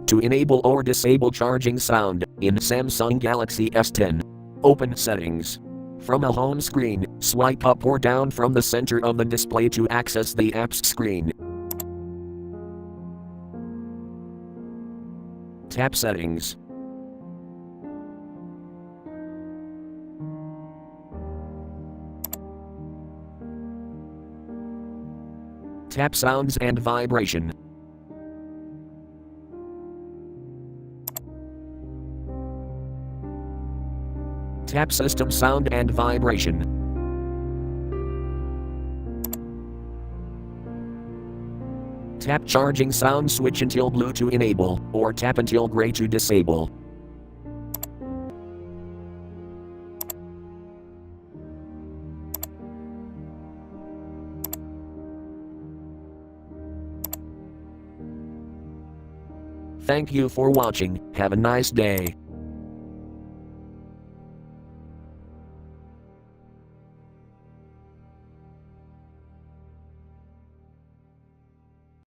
To enable or disable charging sound in Samsung Galaxy S10. Open Settings. From a home screen, swipe up or down from the center of the display to access the apps screen. Tap Settings. Tap Sounds and Vibration. Tap System Sound and Vibration. Tap Charging Sound switch until blue to enable, or tap until gray to disable. Thank you for watching. Have a nice day.